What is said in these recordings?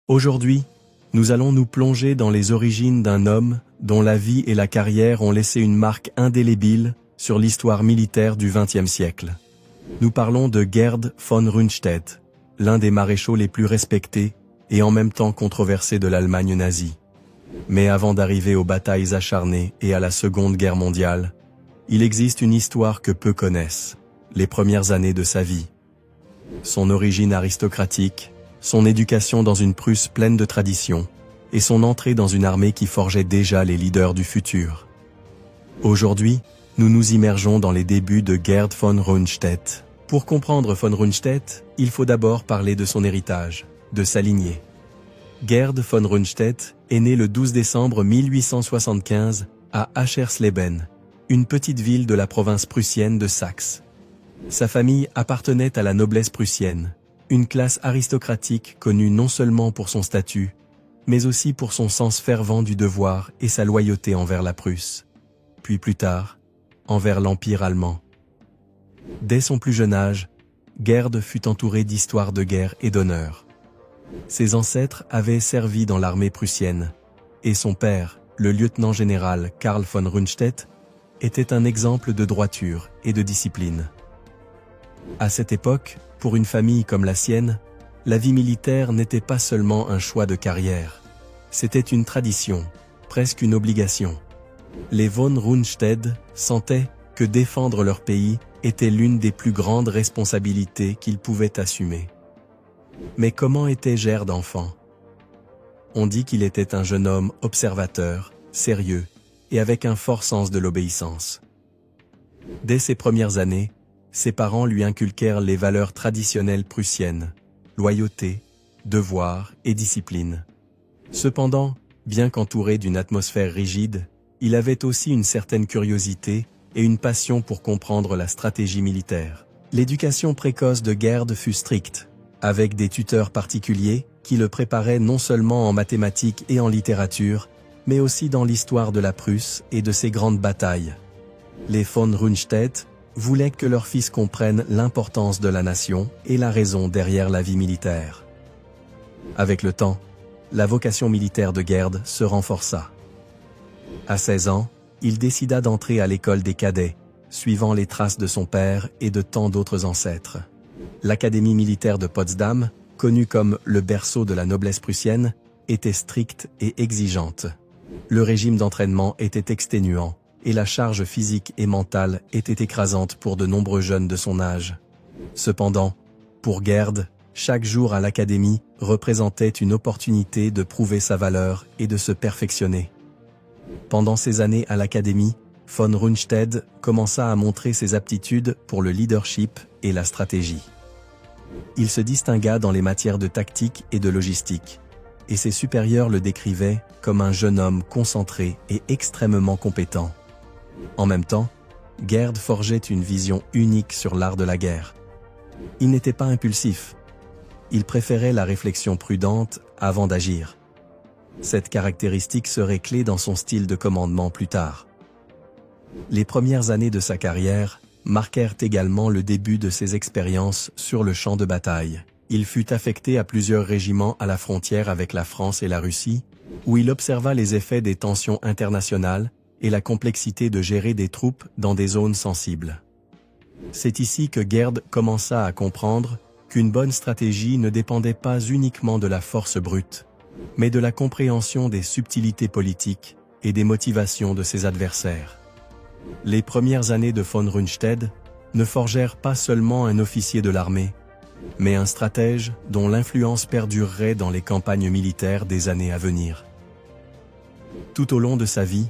Aujourd'hui, nous allons nous plonger dans les origines d'un homme dont la vie et la carrière ont laissé une marque indélébile sur l'histoire militaire du XXe siècle. Nous parlons de Gerd von Rundstedt, l'un des maréchaux les plus respectés et en même temps controversés de l'Allemagne nazie. Mais avant d'arriver aux batailles acharnées et à la Seconde Guerre mondiale, il existe une histoire que peu connaissent, les premières années de sa vie. Son origine aristocratique, son éducation dans une Prusse pleine de traditions, et son entrée dans une armée qui forgeait déjà les leaders du futur. Aujourd'hui, nous nous immergeons dans les débuts de Gerd von Rundstedt. Pour comprendre von Rundstedt, il faut d'abord parler de son héritage, de sa lignée. Gerd von Rundstedt est né le 12 décembre 1875 à Aschersleben, une petite ville de la province prussienne de Saxe. Sa famille appartenait à la noblesse prussienne, une classe aristocratique connue non seulement pour son statut, mais aussi pour son sens fervent du devoir et sa loyauté envers la Prusse, puis plus tard, envers l'Empire allemand. Dès son plus jeune âge, Gerd fut entouré d'histoires de guerre et d'honneur. Ses ancêtres avaient servi dans l'armée prussienne, et son père, le lieutenant-général Karl von Rundstedt, était un exemple de droiture et de discipline. À cette époque, pour une famille comme la sienne, la vie militaire n'était pas seulement un choix de carrière. C'était une tradition, presque une obligation. Les von Rundstedt sentaient que défendre leur pays était l'une des plus grandes responsabilités qu'ils pouvaient assumer. Mais comment était Gerd enfant? On dit qu'il était un jeune homme observateur, sérieux, et avec un fort sens de l'obéissance. Dès ses premières années, ses parents lui inculquèrent les valeurs traditionnelles prussiennes, loyauté, devoir et discipline. Cependant, bien qu'entouré d'une atmosphère rigide, il avait aussi une certaine curiosité et une passion pour comprendre la stratégie militaire. L'éducation précoce de Gerd fut stricte, avec des tuteurs particuliers qui le préparaient non seulement en mathématiques et en littérature, mais aussi dans l'histoire de la Prusse et de ses grandes batailles. Les von Rundstedt voulaient que leur fils comprenne l'importance de la nation et la raison derrière la vie militaire. Avec le temps, la vocation militaire de Gerd se renforça. À 16 ans, il décida d'entrer à l'école des cadets, suivant les traces de son père et de tant d'autres ancêtres. L'Académie militaire de Potsdam, connue comme le berceau de la noblesse prussienne, était stricte et exigeante. Le régime d'entraînement était exténuant, et la charge physique et mentale était écrasante pour de nombreux jeunes de son âge. Cependant, pour Gerd, chaque jour à l'académie représentait une opportunité de prouver sa valeur et de se perfectionner. Pendant ces années à l'académie, von Rundstedt commença à montrer ses aptitudes pour le leadership et la stratégie. Il se distingua dans les matières de tactique et de logistique, et ses supérieurs le décrivaient comme un jeune homme concentré et extrêmement compétent. En même temps, Gerd forgeait une vision unique sur l'art de la guerre. Il n'était pas impulsif. Il préférait la réflexion prudente avant d'agir. Cette caractéristique serait clé dans son style de commandement plus tard. Les premières années de sa carrière marquèrent également le début de ses expériences sur le champ de bataille. Il fut affecté à plusieurs régiments à la frontière avec la France et la Russie, où il observa les effets des tensions internationales et la complexité de gérer des troupes dans des zones sensibles. C'est ici que Gerd commença à comprendre qu'une bonne stratégie ne dépendait pas uniquement de la force brute, mais de la compréhension des subtilités politiques et des motivations de ses adversaires. Les premières années de von Rundstedt ne forgèrent pas seulement un officier de l'armée, mais un stratège dont l'influence perdurerait dans les campagnes militaires des années à venir. Tout au long de sa vie,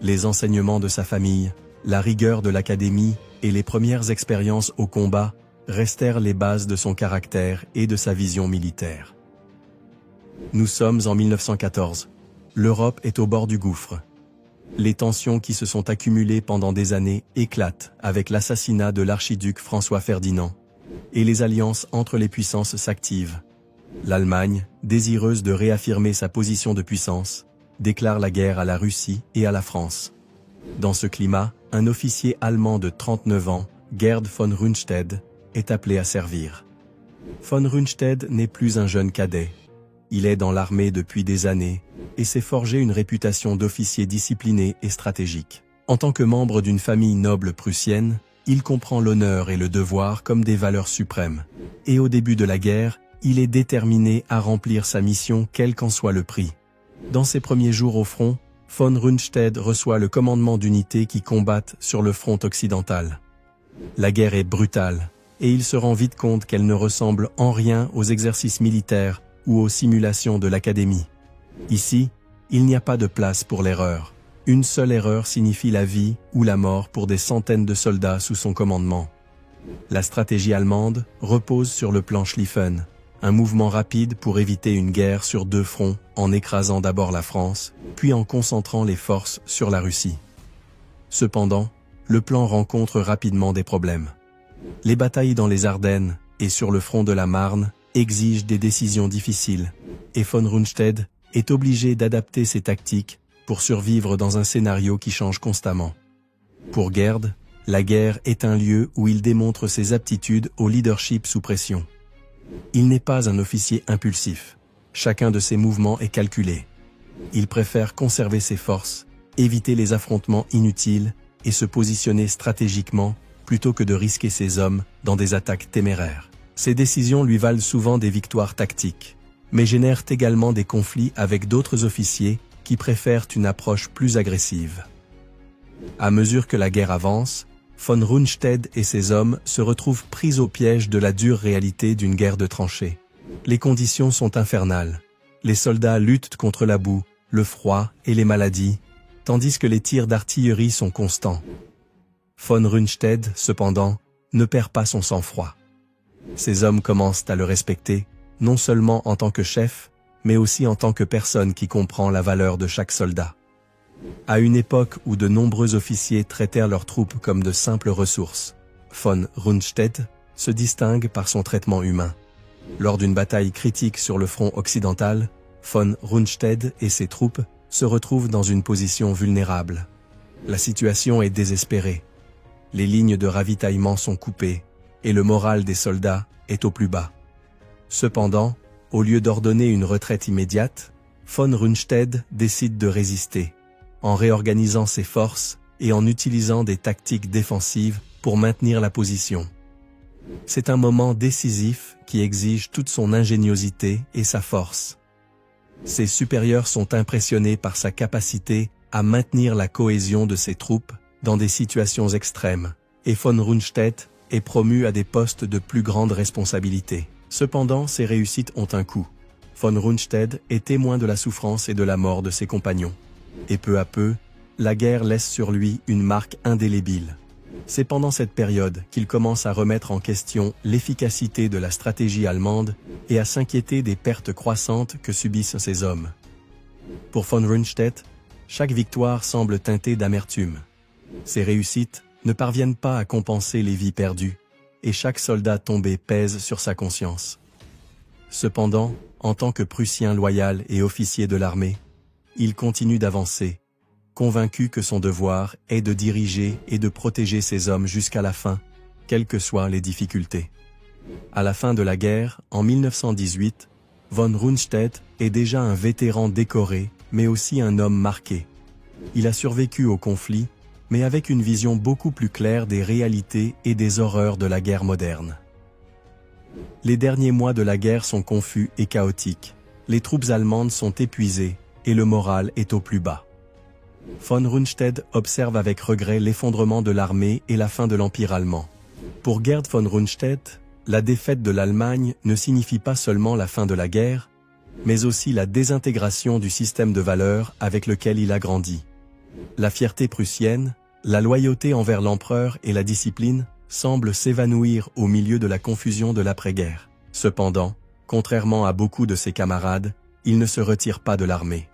les enseignements de sa famille, la rigueur de l'académie et les premières expériences au combat restèrent les bases de son caractère et de sa vision militaire. Nous sommes en 1914. L'Europe est au bord du gouffre. Les tensions qui se sont accumulées pendant des années éclatent avec l'assassinat de l'archiduc François Ferdinand, et les alliances entre les puissances s'activent. L'Allemagne, désireuse de réaffirmer sa position de puissance, déclare la guerre à la Russie et à la France. Dans ce climat, un officier allemand de 39 ans, Gerd von Rundstedt, est appelé à servir. Von Rundstedt n'est plus un jeune cadet. Il est dans l'armée depuis des années et s'est forgé une réputation d'officier discipliné et stratégique. En tant que membre d'une famille noble prussienne, il comprend l'honneur et le devoir comme des valeurs suprêmes. Et au début de la guerre, il est déterminé à remplir sa mission quel qu'en soit le prix. Dans ses premiers jours au front, von Rundstedt reçoit le commandement d'unités qui combattent sur le front occidental. La guerre est brutale, et il se rend vite compte qu'elle ne ressemble en rien aux exercices militaires ou aux simulations de l'académie. Ici, il n'y a pas de place pour l'erreur. Une seule erreur signifie la vie ou la mort pour des centaines de soldats sous son commandement. La stratégie allemande repose sur le plan Schlieffen, un mouvement rapide pour éviter une guerre sur deux fronts en écrasant d'abord la France, puis en concentrant les forces sur la Russie. Cependant, le plan rencontre rapidement des problèmes. Les batailles dans les Ardennes et sur le front de la Marne exigent des décisions difficiles, et von Rundstedt est obligé d'adapter ses tactiques pour survivre dans un scénario qui change constamment. Pour Gerd, la guerre est un lieu où il démontre ses aptitudes au leadership sous pression. Il n'est pas un officier impulsif. Chacun de ses mouvements est calculé. Il préfère conserver ses forces, éviter les affrontements inutiles et se positionner stratégiquement plutôt que de risquer ses hommes dans des attaques téméraires. Ces décisions lui valent souvent des victoires tactiques, mais génèrent également des conflits avec d'autres officiers qui préfèrent une approche plus agressive. À mesure que la guerre avance, von Rundstedt et ses hommes se retrouvent pris au piège de la dure réalité d'une guerre de tranchées. Les conditions sont infernales. Les soldats luttent contre la boue, le froid et les maladies, tandis que les tirs d'artillerie sont constants. Von Rundstedt, cependant, ne perd pas son sang-froid. Ses hommes commencent à le respecter, non seulement en tant que chef, mais aussi en tant que personne qui comprend la valeur de chaque soldat. À une époque où de nombreux officiers traitèrent leurs troupes comme de simples ressources, von Rundstedt se distingue par son traitement humain. Lors d'une bataille critique sur le front occidental, von Rundstedt et ses troupes se retrouvent dans une position vulnérable. La situation est désespérée. Les lignes de ravitaillement sont coupées, et le moral des soldats est au plus bas. Cependant, au lieu d'ordonner une retraite immédiate, von Rundstedt décide de résister, en réorganisant ses forces et en utilisant des tactiques défensives pour maintenir la position. C'est un moment décisif qui exige toute son ingéniosité et sa force. Ses supérieurs sont impressionnés par sa capacité à maintenir la cohésion de ses troupes dans des situations extrêmes, et von Rundstedt est promu à des postes de plus grande responsabilité. Cependant, ses réussites ont un coût. Von Rundstedt est témoin de la souffrance et de la mort de ses compagnons. Et peu à peu, la guerre laisse sur lui une marque indélébile. C'est pendant cette période qu'il commence à remettre en question l'efficacité de la stratégie allemande et à s'inquiéter des pertes croissantes que subissent ses hommes. Pour von Rundstedt, chaque victoire semble teintée d'amertume. Ses réussites ne parviennent pas à compenser les vies perdues, et chaque soldat tombé pèse sur sa conscience. Cependant, en tant que Prussien loyal et officier de l'armée, il continue d'avancer, convaincu que son devoir est de diriger et de protéger ses hommes jusqu'à la fin, quelles que soient les difficultés. À la fin de la guerre, en 1918, von Rundstedt est déjà un vétéran décoré, mais aussi un homme marqué. Il a survécu au conflit, mais avec une vision beaucoup plus claire des réalités et des horreurs de la guerre moderne. Les derniers mois de la guerre sont confus et chaotiques. Les troupes allemandes sont épuisées et le moral est au plus bas. Von Rundstedt observe avec regret l'effondrement de l'armée et la fin de l'Empire allemand. Pour Gerd von Rundstedt, la défaite de l'Allemagne ne signifie pas seulement la fin de la guerre, mais aussi la désintégration du système de valeurs avec lequel il a grandi. La fierté prussienne, la loyauté envers l'empereur et la discipline semblent s'évanouir au milieu de la confusion de l'après-guerre. Cependant, contrairement à beaucoup de ses camarades, il ne se retire pas de l'armée.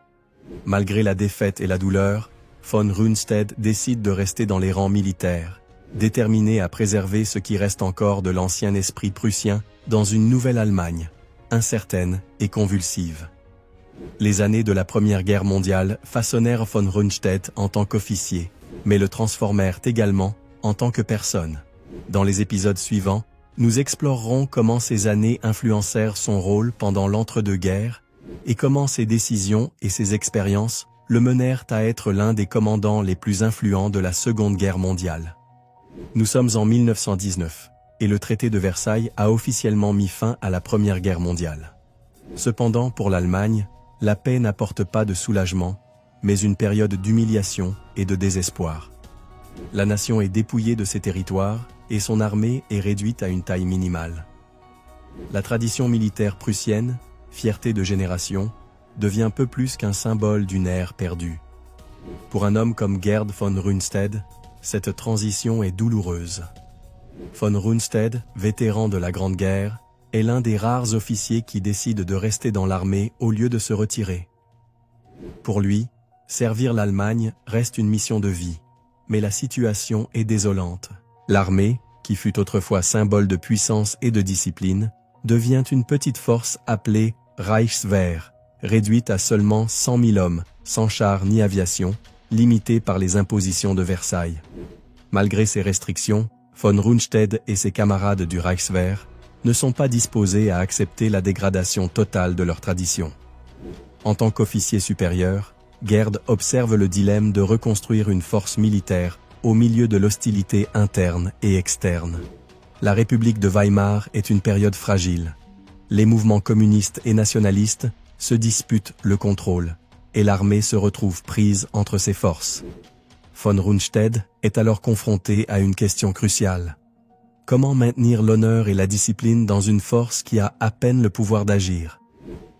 Malgré la défaite et la douleur, von Rundstedt décide de rester dans les rangs militaires, déterminé à préserver ce qui reste encore de l'ancien esprit prussien dans une nouvelle Allemagne, incertaine et convulsive. Les années de la Première Guerre mondiale façonnèrent von Rundstedt en tant qu'officier, mais le transformèrent également en tant que personne. Dans les épisodes suivants, nous explorerons comment ces années influencèrent son rôle pendant l'entre-deux-guerres et comment ses décisions et ses expériences le menèrent à être l'un des commandants les plus influents de la Seconde Guerre mondiale. Nous sommes en 1919, et le traité de Versailles a officiellement mis fin à la Première Guerre mondiale. Cependant, pour l'Allemagne, la paix n'apporte pas de soulagement, mais une période d'humiliation et de désespoir. La nation est dépouillée de ses territoires, et son armée est réduite à une taille minimale. La tradition militaire prussienne, fierté de génération, devient peu plus qu'un symbole d'une ère perdue. Pour un homme comme Gerd von Rundstedt, cette transition est douloureuse. Von Rundstedt, vétéran de la Grande Guerre, est l'un des rares officiers qui décident de rester dans l'armée au lieu de se retirer. Pour lui, servir l'Allemagne reste une mission de vie, mais la situation est désolante. L'armée, qui fut autrefois symbole de puissance et de discipline, devient une petite force appelée Reichswehr, réduite à seulement 100 000 hommes, sans chars ni aviation, limitée par les impositions de Versailles. Malgré ces restrictions, von Rundstedt et ses camarades du Reichswehr ne sont pas disposés à accepter la dégradation totale de leur tradition. En tant qu'officier supérieur, Gerd observe le dilemme de reconstruire une force militaire au milieu de l'hostilité interne et externe. La République de Weimar est une période fragile. Les mouvements communistes et nationalistes se disputent le contrôle, et l'armée se retrouve prise entre ses forces. Von Rundstedt est alors confronté à une question cruciale. Comment maintenir l'honneur et la discipline dans une force qui a à peine le pouvoir d'agir?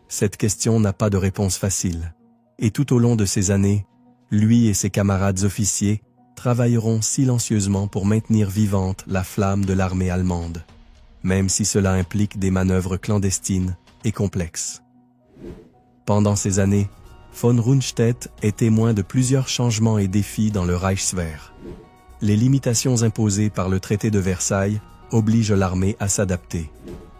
Cette question n'a pas de réponse facile. Et tout au long de ces années, lui et ses camarades officiers travailleront silencieusement pour maintenir vivante la flamme de l'armée allemande, même si cela implique des manœuvres clandestines et complexes. Pendant ces années, von Rundstedt est témoin de plusieurs changements et défis dans le Reichswehr. Les limitations imposées par le traité de Versailles obligent l'armée à s'adapter.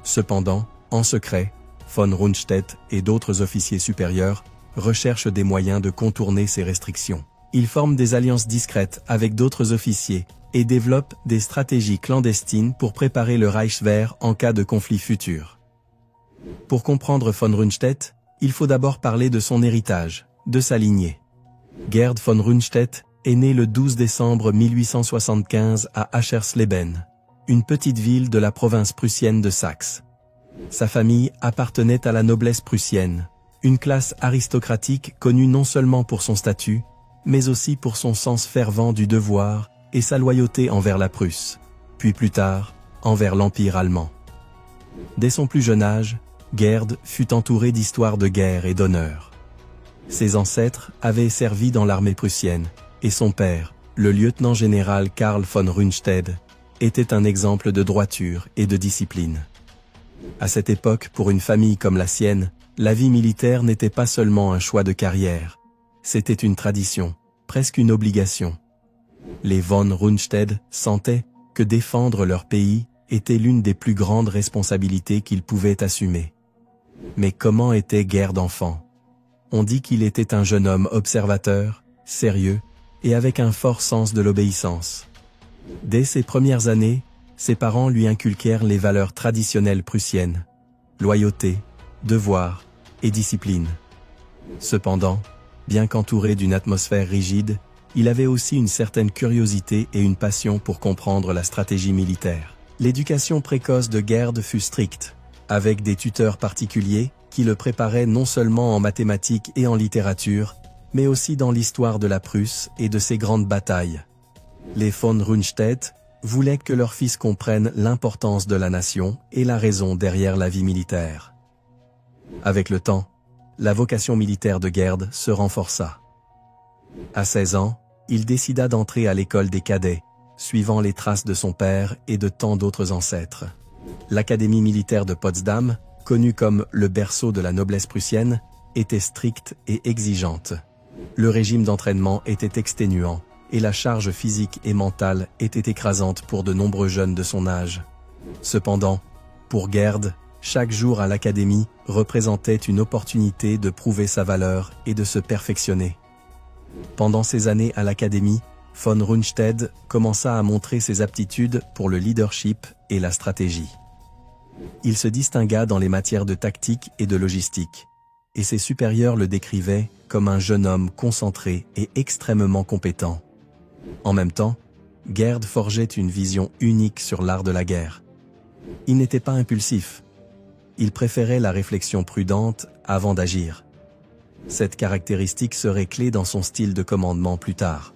Cependant, en secret, von Rundstedt et d'autres officiers supérieurs recherchent des moyens de contourner ces restrictions. Ils forment des alliances discrètes avec d'autres officiers et développent des stratégies clandestines pour préparer le Reichswehr en cas de conflit futur. Pour comprendre von Rundstedt, il faut d'abord parler de son héritage, de sa lignée. Gerd von Rundstedt est né le 12 décembre 1875 à Aschersleben, une petite ville de la province prussienne de Saxe. Sa famille appartenait à la noblesse prussienne, une classe aristocratique connue non seulement pour son statut, mais aussi pour son sens fervent du devoir et sa loyauté envers la Prusse, puis plus tard, envers l'Empire allemand. Dès son plus jeune âge, Gerd fut entouré d'histoires de guerre et d'honneur. Ses ancêtres avaient servi dans l'armée prussienne, et son père, le lieutenant-général Karl von Rundstedt, était un exemple de droiture et de discipline. À cette époque, pour une famille comme la sienne, la vie militaire n'était pas seulement un choix de carrière, c'était une tradition, presque une obligation. Les von Rundstedt sentaient que défendre leur pays était l'une des plus grandes responsabilités qu'ils pouvaient assumer. Mais comment était Gerd enfant? On dit qu'il était un jeune homme observateur, sérieux, et avec un fort sens de l'obéissance. Dès ses premières années, ses parents lui inculquèrent les valeurs traditionnelles prussiennes, loyauté, devoir et discipline. Cependant, bien qu'entouré d'une atmosphère rigide, il avait aussi une certaine curiosité et une passion pour comprendre la stratégie militaire. L'éducation précoce de Gerd fut stricte, avec des tuteurs particuliers qui le préparaient non seulement en mathématiques et en littérature, mais aussi dans l'histoire de la Prusse et de ses grandes batailles. Les von Rundstedt voulaient que leur fils comprenne l'importance de la nation et la raison derrière la vie militaire. Avec le temps, la vocation militaire de Gerd se renforça. À 16 ans, il décida d'entrer à l'école des cadets, suivant les traces de son père et de tant d'autres ancêtres. L'Académie militaire de Potsdam, connue comme le berceau de la noblesse prussienne, était stricte et exigeante. Le régime d'entraînement était exténuant, et la charge physique et mentale était écrasante pour de nombreux jeunes de son âge. Cependant, pour Gerd, chaque jour à l'académie représentait une opportunité de prouver sa valeur et de se perfectionner. Pendant ces années à l'académie, von Rundstedt commença à montrer ses aptitudes pour le leadership et la stratégie. Il se distingua dans les matières de tactique et de logistique. et ses supérieurs le décrivaient comme un jeune homme concentré et extrêmement compétent. En même temps, Gerd forgeait une vision unique sur l'art de la guerre. Il n'était pas impulsif. Il préférait la réflexion prudente avant d'agir. Cette caractéristique serait clé dans son style de commandement plus tard.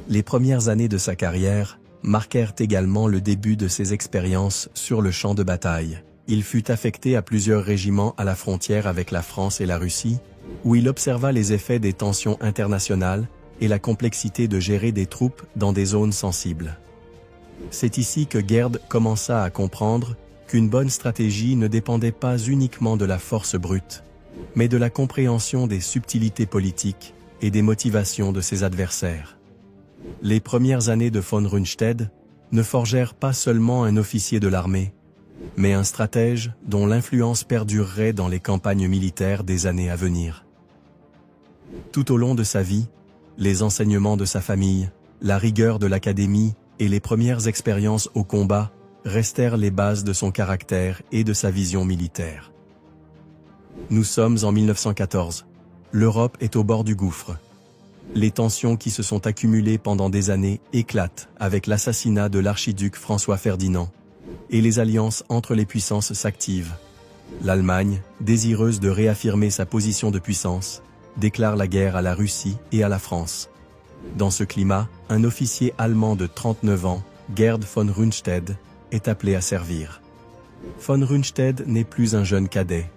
Les premières années de sa carrière marquèrent également le début de ses expériences sur le champ de bataille. Il fut affecté à plusieurs régiments à la frontière avec la France et la Russie, où il observa les effets des tensions internationales et la complexité de gérer des troupes dans des zones sensibles. C'est ici que Gerd commença à comprendre qu'une bonne stratégie ne dépendait pas uniquement de la force brute, mais de la compréhension des subtilités politiques et des motivations de ses adversaires. Les premières années de von Rundstedt ne forgèrent pas seulement un officier de l'armée, mais un stratège dont l'influence perdurerait dans les campagnes militaires des années à venir. Tout au long de sa vie, les enseignements de sa famille, la rigueur de l'académie et les premières expériences au combat restèrent les bases de son caractère et de sa vision militaire. Nous sommes en 1914. L'Europe est au bord du gouffre. Les tensions qui se sont accumulées pendant des années éclatent avec l'assassinat de l'archiduc François Ferdinand, et les alliances entre les puissances s'activent. L'Allemagne, désireuse de réaffirmer sa position de puissance, déclare la guerre à la Russie et à la France. Dans ce climat, un officier allemand de 39 ans, Gerd von Rundstedt, est appelé à servir. Von Rundstedt n'est plus un jeune cadet.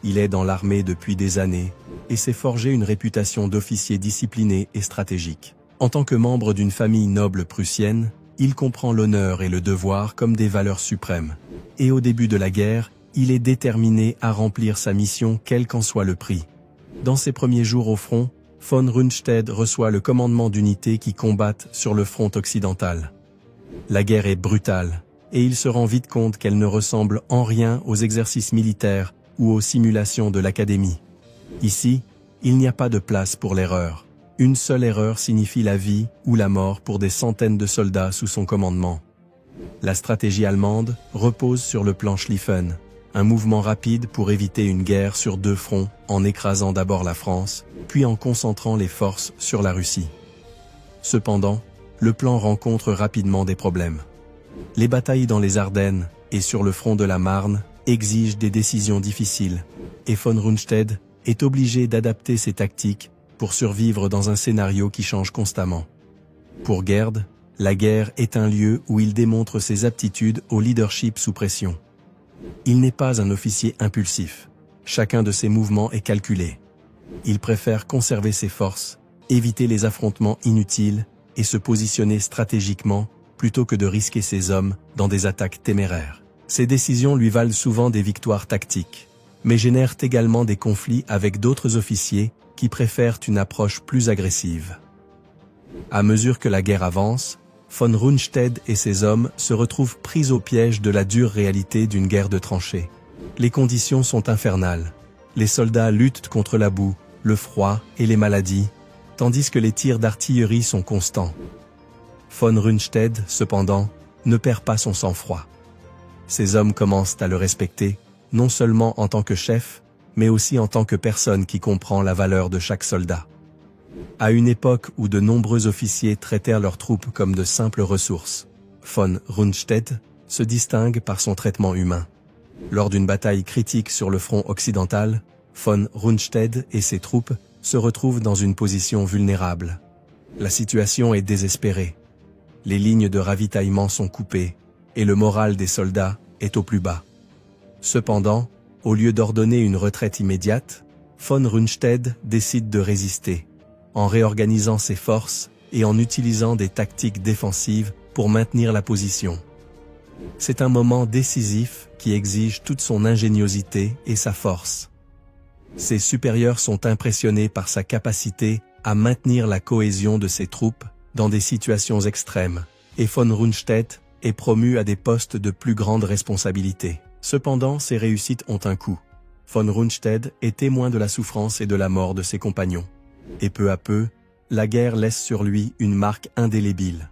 Il est dans l'armée depuis des années et s'est forgé une réputation d'officier discipliné et stratégique. En tant que membre d'une famille noble prussienne, il comprend l'honneur et le devoir comme des valeurs suprêmes. Et au début de la guerre, il est déterminé à remplir sa mission quel qu'en soit le prix. Dans ses premiers jours au front, von Rundstedt reçoit le commandement d'unités qui combattent sur le front occidental. La guerre est brutale, et il se rend vite compte qu'elle ne ressemble en rien aux exercices militaires ou aux simulations de l'académie. Ici, il n'y a pas de place pour l'erreur. Une seule erreur signifie la vie ou la mort pour des centaines de soldats sous son commandement. La stratégie allemande repose sur le plan Schlieffen, un mouvement rapide pour éviter une guerre sur deux fronts en écrasant d'abord la France, puis en concentrant les forces sur la Russie. Cependant, le plan rencontre rapidement des problèmes. Les batailles dans les Ardennes et sur le front de la Marne exigent des décisions difficiles, et von Rundstedt est obligé d'adapter ses tactiques pour survivre dans un scénario qui change constamment. Pour Gerd, la guerre est un lieu où il démontre ses aptitudes au leadership sous pression. Il n'est pas un officier impulsif. Chacun de ses mouvements est calculé. Il préfère conserver ses forces, éviter les affrontements inutiles et se positionner stratégiquement plutôt que de risquer ses hommes dans des attaques téméraires. Ces décisions lui valent souvent des victoires tactiques, mais génèrent également des conflits avec d'autres officiers qui préfèrent une approche plus agressive. À mesure que la guerre avance, von Rundstedt et ses hommes se retrouvent pris au piège de la dure réalité d'une guerre de tranchées. Les conditions sont infernales. Les soldats luttent contre la boue, le froid et les maladies, tandis que les tirs d'artillerie sont constants. Von Rundstedt, cependant, ne perd pas son sang-froid. Ses hommes commencent à le respecter, non seulement en tant que chef, mais aussi en tant que personne qui comprend la valeur de chaque soldat. À une époque où de nombreux officiers traitèrent leurs troupes comme de simples ressources, von Rundstedt se distingue par son traitement humain. Lors d'une bataille critique sur le front occidental, von Rundstedt et ses troupes se retrouvent dans une position vulnérable. La situation est désespérée. Les lignes de ravitaillement sont coupées, et le moral des soldats est au plus bas. Cependant, au lieu d'ordonner une retraite immédiate, von Rundstedt décide de résister, en réorganisant ses forces et en utilisant des tactiques défensives pour maintenir la position. C'est un moment décisif qui exige toute son ingéniosité et sa force. Ses supérieurs sont impressionnés par sa capacité à maintenir la cohésion de ses troupes dans des situations extrêmes, et von Rundstedt est promu à des postes de plus grande responsabilité. Cependant, ses réussites ont un coût. Von Rundstedt est témoin de la souffrance et de la mort de ses compagnons. Et peu à peu, la guerre laisse sur lui une marque indélébile.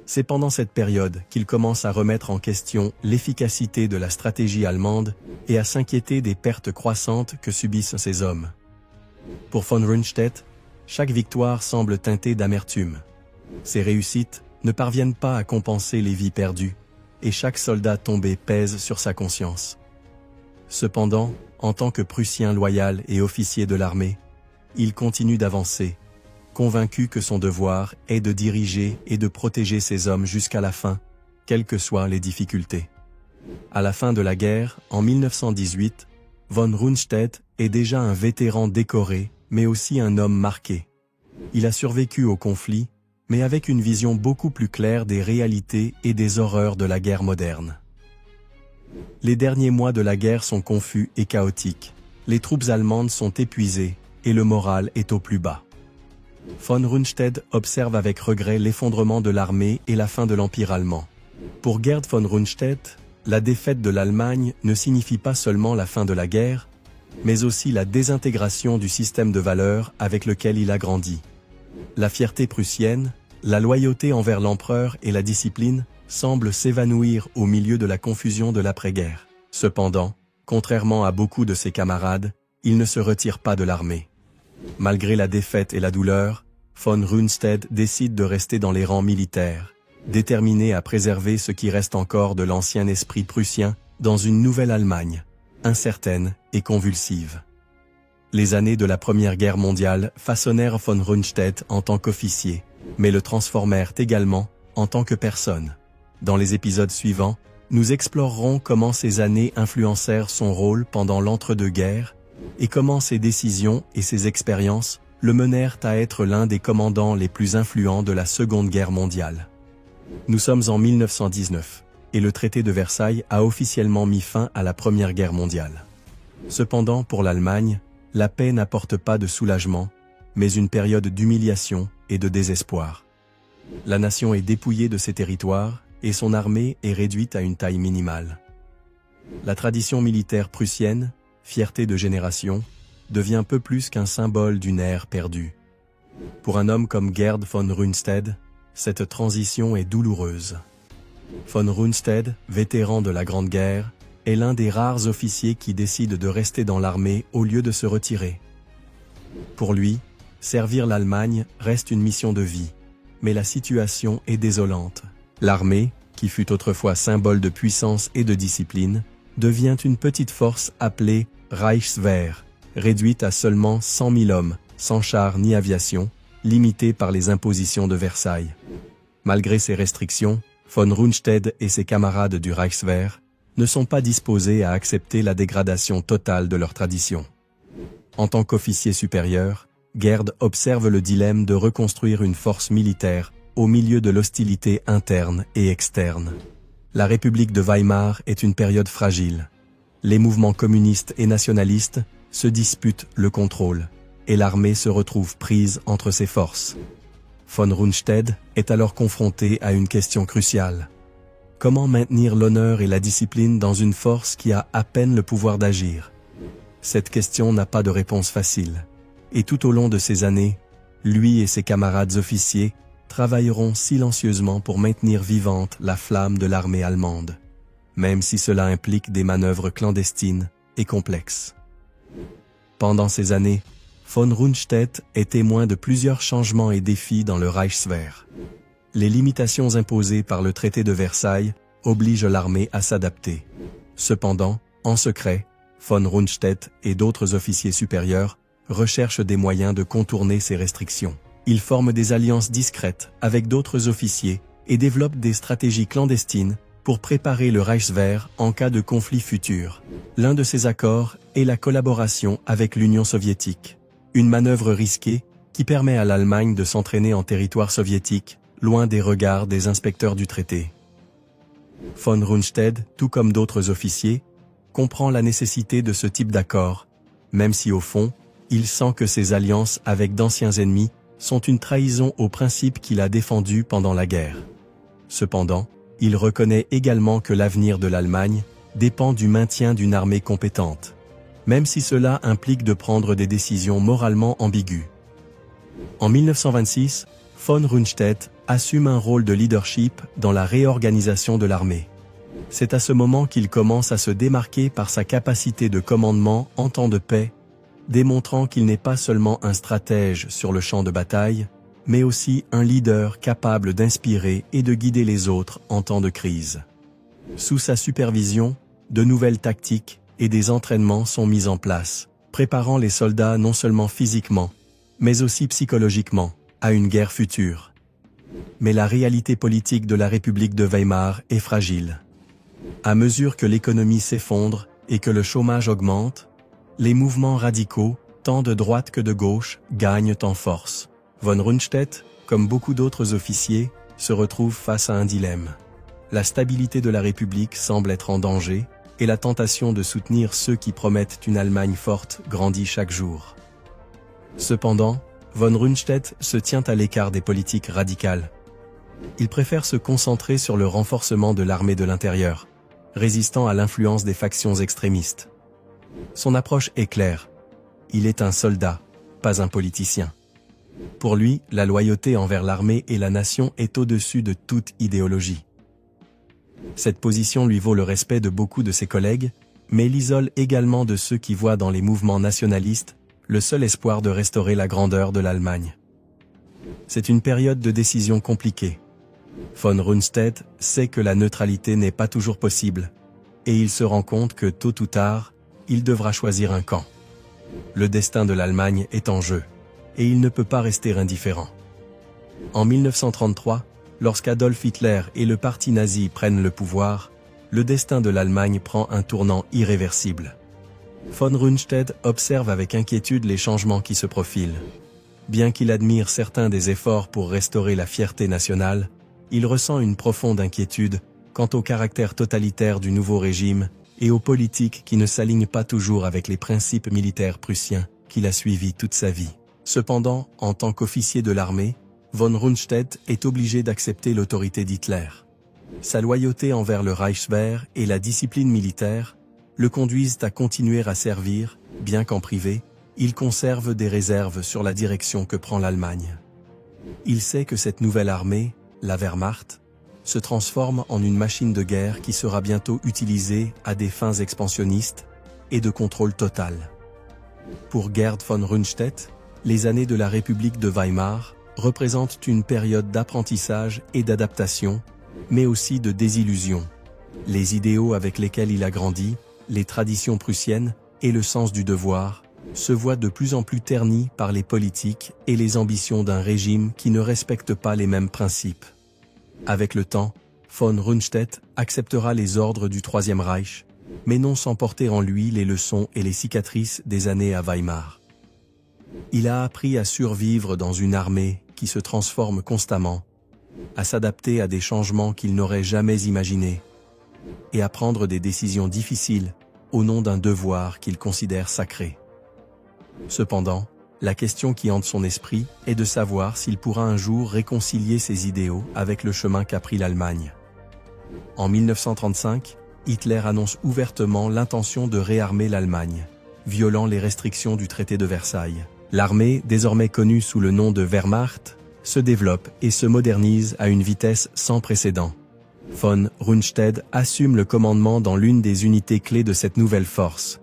C'est pendant cette période qu'il commence à remettre en question l'efficacité de la stratégie allemande et à s'inquiéter des pertes croissantes que subissent ses hommes. Pour von Rundstedt, chaque victoire semble teintée d'amertume. Ses réussites ne parviennent pas à compenser les vies perdues, et chaque soldat tombé pèse sur sa conscience. Cependant, en tant que Prussien loyal et officier de l'armée, il continue d'avancer, convaincu que son devoir est de diriger et de protéger ses hommes jusqu'à la fin, quelles que soient les difficultés. À la fin de la guerre, en 1918, von Rundstedt est déjà un vétéran décoré, mais aussi un homme marqué. Il a survécu au conflit, mais avec une vision beaucoup plus claire des réalités et des horreurs de la guerre moderne. Les derniers mois de la guerre sont confus et chaotiques. Les troupes allemandes sont épuisées et le moral est au plus bas. Von Rundstedt observe avec regret l'effondrement de l'armée et la fin de l'Empire allemand. Pour Gerd von Rundstedt, la défaite de l'Allemagne ne signifie pas seulement la fin de la guerre, mais aussi la désintégration du système de valeurs avec lequel il a grandi. La fierté prussienne, la loyauté envers l'empereur et la discipline semblent s'évanouir au milieu de la confusion de l'après-guerre. Cependant, contrairement à beaucoup de ses camarades, il ne se retire pas de l'armée. Malgré la défaite et la douleur, von Rundstedt décide de rester dans les rangs militaires, déterminé à préserver ce qui reste encore de l'ancien esprit prussien dans une nouvelle Allemagne, incertaine et convulsive. Les années de la Première Guerre mondiale façonnèrent von Rundstedt en tant qu'officier, mais le transformèrent également en tant que personne. Dans les épisodes suivants, nous explorerons comment ces années influencèrent son rôle pendant l'entre-deux-guerres et comment ses décisions et ses expériences le menèrent à être l'un des commandants les plus influents de la Seconde Guerre mondiale. Nous sommes en 1919, et le traité de Versailles a officiellement mis fin à la Première Guerre mondiale. Cependant, pour l'Allemagne, la paix n'apporte pas de soulagement, mais une période d'humiliation et de désespoir. La nation est dépouillée de ses territoires, et son armée est réduite à une taille minimale. La tradition militaire prussienne, fierté de génération, devient peu plus qu'un symbole d'une ère perdue. Pour un homme comme Gerd von Rundstedt, cette transition est douloureuse. Von Rundstedt, vétéran de la Grande Guerre, est l'un des rares officiers qui décident de rester dans l'armée au lieu de se retirer. Pour lui, servir l'Allemagne reste une mission de vie, mais la situation est désolante. L'armée, qui fut autrefois symbole de puissance et de discipline, devient une petite force appelée Reichswehr, réduite à seulement 100 000 hommes, sans chars ni aviation, limitée par les impositions de Versailles. Malgré ces restrictions, von Rundstedt et ses camarades du Reichswehr ne sont pas disposés à accepter la dégradation totale de leur tradition. En tant qu'officier supérieur, Gerd observe le dilemme de reconstruire une force militaire au milieu de l'hostilité interne et externe. La République de Weimar est une période fragile. Les mouvements communistes et nationalistes se disputent le contrôle, et l'armée se retrouve prise entre ses forces. Von Rundstedt est alors confronté à une question cruciale. Comment maintenir l'honneur et la discipline dans une force qui a à peine le pouvoir d'agir? Cette question n'a pas de réponse facile. Et tout au long de ces années, lui et ses camarades officiers travailleront silencieusement pour maintenir vivante la flamme de l'armée allemande, même si cela implique des manœuvres clandestines et complexes. Pendant ces années, von Rundstedt est témoin de plusieurs changements et défis dans le Reichswehr. Les limitations imposées par le traité de Versailles obligent l'armée à s'adapter. Cependant, en secret, von Rundstedt et d'autres officiers supérieurs recherchent des moyens de contourner ces restrictions. Ils forment des alliances discrètes avec d'autres officiers et développent des stratégies clandestines pour préparer le Reichswehr en cas de conflit futur. L'un de ces accords est la collaboration avec l'Union soviétique. Une manœuvre risquée qui permet à l'Allemagne de s'entraîner en territoire soviétique, loin des regards des inspecteurs du traité. Von Rundstedt, tout comme d'autres officiers, comprend la nécessité de ce type d'accord, même si au fond, il sent que ses alliances avec d'anciens ennemis sont une trahison aux principes qu'il a défendus pendant la guerre. Cependant, il reconnaît également que l'avenir de l'Allemagne dépend du maintien d'une armée compétente, même si cela implique de prendre des décisions moralement ambiguës. En 1926, Von Rundstedt assume un rôle de leadership dans la réorganisation de l'armée. C'est à ce moment qu'il commence à se démarquer par sa capacité de commandement en temps de paix, démontrant qu'il n'est pas seulement un stratège sur le champ de bataille, mais aussi un leader capable d'inspirer et de guider les autres en temps de crise. Sous sa supervision, de nouvelles tactiques et des entraînements sont mis en place, préparant les soldats non seulement physiquement, mais aussi psychologiquement, à une guerre future. Mais la réalité politique de la République de Weimar est fragile. À mesure que l'économie s'effondre et que le chômage augmente, les mouvements radicaux, tant de droite que de gauche, gagnent en force. Von Rundstedt, comme beaucoup d'autres officiers, se retrouve face à un dilemme. La stabilité de la République semble être en danger, et la tentation de soutenir ceux qui promettent une Allemagne forte grandit chaque jour. Cependant, Von Rundstedt se tient à l'écart des politiques radicales. Il préfère se concentrer sur le renforcement de l'armée de l'intérieur, résistant à l'influence des factions extrémistes. Son approche est claire. Il est un soldat, pas un politicien. Pour lui, la loyauté envers l'armée et la nation est au-dessus de toute idéologie. Cette position lui vaut le respect de beaucoup de ses collègues, mais l'isole également de ceux qui voient dans les mouvements nationalistes le seul espoir de restaurer la grandeur de l'Allemagne. C'est une période de décision compliquée. Von Rundstedt sait que la neutralité n'est pas toujours possible, et il se rend compte que tôt ou tard, il devra choisir un camp. Le destin de l'Allemagne est en jeu, et il ne peut pas rester indifférent. En 1933, lorsqu'Adolf Hitler et le parti nazi prennent le pouvoir, le destin de l'Allemagne prend un tournant irréversible. Von Rundstedt observe avec inquiétude les changements qui se profilent. Bien qu'il admire certains des efforts pour restaurer la fierté nationale, il ressent une profonde inquiétude quant au caractère totalitaire du nouveau régime et aux politiques qui ne s'alignent pas toujours avec les principes militaires prussiens qu'il a suivis toute sa vie. Cependant, en tant qu'officier de l'armée, Von Rundstedt est obligé d'accepter l'autorité d'Hitler. Sa loyauté envers le Reichswehr et la discipline militaire le conduisent à continuer à servir, bien qu'en privé, il conserve des réserves sur la direction que prend l'Allemagne. Il sait que cette nouvelle armée, la Wehrmacht, se transforme en une machine de guerre qui sera bientôt utilisée à des fins expansionnistes et de contrôle total. Pour Gerd von Rundstedt, les années de la République de Weimar représentent une période d'apprentissage et d'adaptation, mais aussi de désillusion. Les idéaux avec lesquels il a grandi, les traditions prussiennes et le sens du devoir, se voient de plus en plus ternis par les politiques et les ambitions d'un régime qui ne respecte pas les mêmes principes. Avec le temps, von Rundstedt acceptera les ordres du Troisième Reich, mais non sans porter en lui les leçons et les cicatrices des années à Weimar. Il a appris à survivre dans une armée qui se transforme constamment, à s'adapter à des changements qu'il n'aurait jamais imaginés, et à prendre des décisions difficiles au nom d'un devoir qu'il considère sacré. Cependant, la question qui hante son esprit est de savoir s'il pourra un jour réconcilier ses idéaux avec le chemin qu'a pris l'Allemagne. En 1935, Hitler annonce ouvertement l'intention de réarmer l'Allemagne, violant les restrictions du traité de Versailles. L'armée, désormais connue sous le nom de Wehrmacht, se développe et se modernise à une vitesse sans précédent. Von Rundstedt assume le commandement dans l'une des unités clés de cette nouvelle force.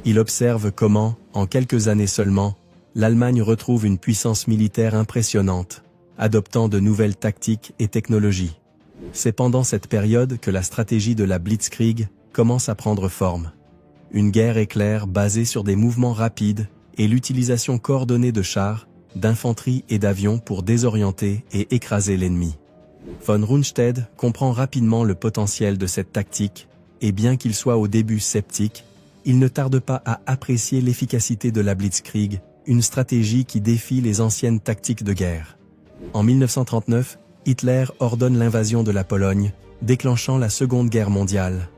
Il observe comment, en quelques années seulement, l'Allemagne retrouve une puissance militaire impressionnante, adoptant de nouvelles tactiques et technologies. C'est pendant cette période que la stratégie de la Blitzkrieg commence à prendre forme. Une guerre éclair basée sur des mouvements rapides et l'utilisation coordonnée de chars, d'infanterie et d'avions pour désorienter et écraser l'ennemi. Von Rundstedt comprend rapidement le potentiel de cette tactique, et bien qu'il soit au début sceptique, il ne tarde pas à apprécier l'efficacité de la Blitzkrieg, une stratégie qui défie les anciennes tactiques de guerre. En 1939, Hitler ordonne l'invasion de la Pologne, déclenchant la Seconde Guerre mondiale.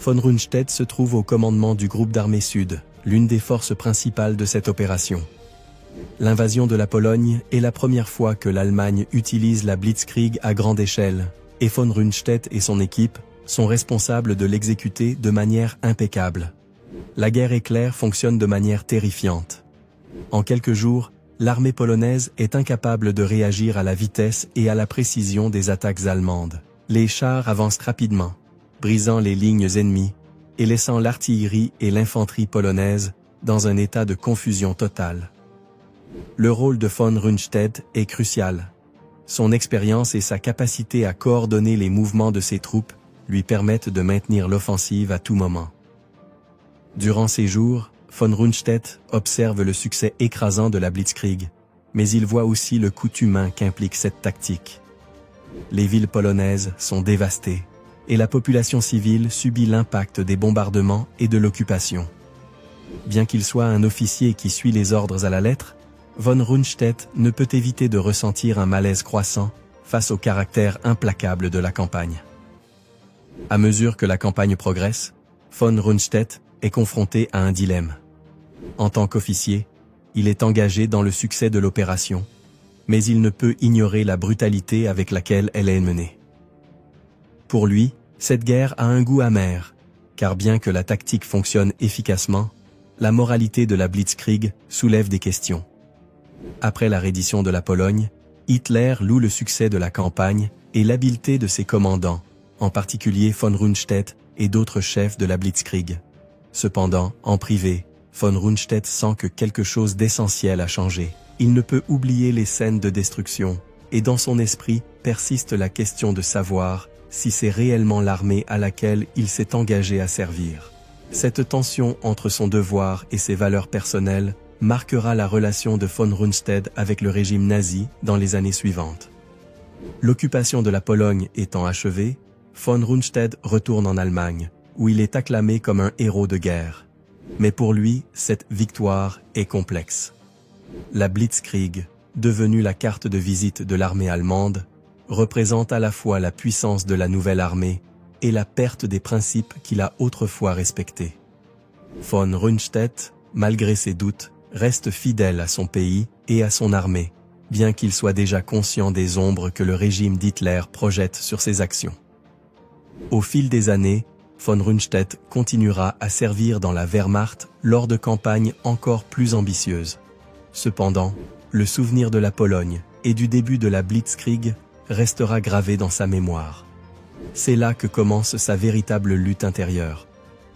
Von Rundstedt se trouve au commandement du groupe d'armée Sud, l'une des forces principales de cette opération. L'invasion de la Pologne est la première fois que l'Allemagne utilise la Blitzkrieg à grande échelle, et von Rundstedt et son équipe sont responsables de l'exécuter de manière impeccable. La guerre éclair fonctionne de manière terrifiante. En quelques jours, l'armée polonaise est incapable de réagir à la vitesse et à la précision des attaques allemandes. Les chars avancent rapidement, brisant les lignes ennemies et laissant l'artillerie et l'infanterie polonaise dans un état de confusion totale. Le rôle de von Rundstedt est crucial. Son expérience et sa capacité à coordonner les mouvements de ses troupes lui permettent de maintenir l'offensive à tout moment. Durant ces jours, von Rundstedt observe le succès écrasant de la Blitzkrieg, mais il voit aussi le coût humain qu'implique cette tactique. Les villes polonaises sont dévastées, et la population civile subit l'impact des bombardements et de l'occupation. Bien qu'il soit un officier qui suit les ordres à la lettre, von Rundstedt ne peut éviter de ressentir un malaise croissant face au caractère implacable de la campagne. À mesure que la campagne progresse, von Rundstedt est confronté à un dilemme. En tant qu'officier, il est engagé dans le succès de l'opération, mais il ne peut ignorer la brutalité avec laquelle elle est menée. Pour lui, cette guerre a un goût amer, car bien que la tactique fonctionne efficacement, la moralité de la Blitzkrieg soulève des questions. Après la reddition de la Pologne, Hitler loue le succès de la campagne et l'habileté de ses commandants, en particulier von Rundstedt et d'autres chefs de la Blitzkrieg. Cependant, en privé, von Rundstedt sent que quelque chose d'essentiel a changé. Il ne peut oublier les scènes de destruction, et dans son esprit persiste la question de savoir si c'est réellement l'armée à laquelle il s'est engagé à servir. Cette tension entre son devoir et ses valeurs personnelles marquera la relation de von Rundstedt avec le régime nazi dans les années suivantes. L'occupation de la Pologne étant achevée, von Rundstedt retourne en Allemagne, où il est acclamé comme un héros de guerre. Mais pour lui, cette victoire est complexe. La Blitzkrieg, devenue la carte de visite de l'armée allemande, représente à la fois la puissance de la nouvelle armée et la perte des principes qu'il a autrefois respectés. Von Rundstedt, malgré ses doutes, reste fidèle à son pays et à son armée, bien qu'il soit déjà conscient des ombres que le régime d'Hitler projette sur ses actions. Au fil des années, von Rundstedt continuera à servir dans la Wehrmacht lors de campagnes encore plus ambitieuses. Cependant, le souvenir de la Pologne et du début de la Blitzkrieg restera gravé dans sa mémoire. C'est là que commence sa véritable lutte intérieure.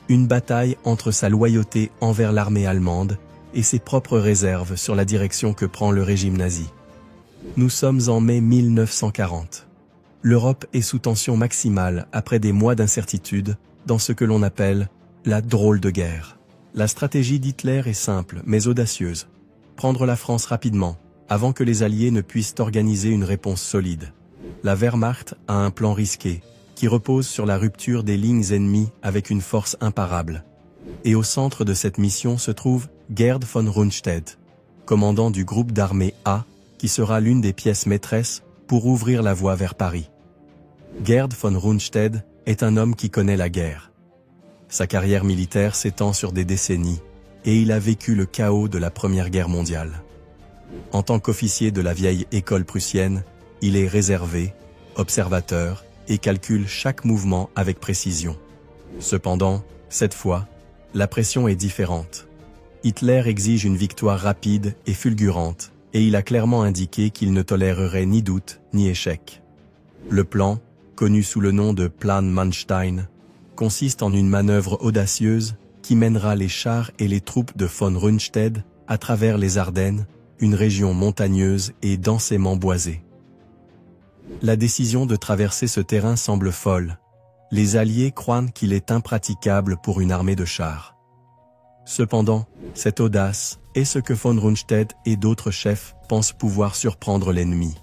Une bataille entre sa loyauté envers l'armée allemande et ses propres réserves sur la direction que prend le régime nazi. Nous sommes en mai 1940. L'Europe est sous tension maximale après des mois d'incertitude dans ce que l'on appelle la drôle de guerre. La stratégie d'Hitler est simple mais audacieuse. Prendre la France rapidement, avant que les Alliés ne puissent organiser une réponse solide. La Wehrmacht a un plan risqué, qui repose sur la rupture des lignes ennemies avec une force imparable. Et au centre de cette mission se trouve Gerd von Rundstedt, commandant du groupe d'armée A, qui sera l'une des pièces maîtresses pour ouvrir la voie vers Paris. Gerd von Rundstedt est un homme qui connaît la guerre. Sa carrière militaire s'étend sur des décennies, et il a vécu le chaos de la Première Guerre mondiale. En tant qu'officier de la vieille école prussienne, il est réservé, observateur, et calcule chaque mouvement avec précision. Cependant, cette fois, la pression est différente. Hitler exige une victoire rapide et fulgurante, et il a clairement indiqué qu'il ne tolérerait ni doute ni échec. Le plan, connu sous le nom de Plan Manstein, consiste en une manœuvre audacieuse qui mènera les chars et les troupes de von Rundstedt à travers les Ardennes, une région montagneuse et densément boisée. La décision de traverser ce terrain semble folle. Les Alliés croient qu'il est impraticable pour une armée de chars. Cependant, cette audace est ce que von Rundstedt et d'autres chefs pensent pouvoir surprendre l'ennemi.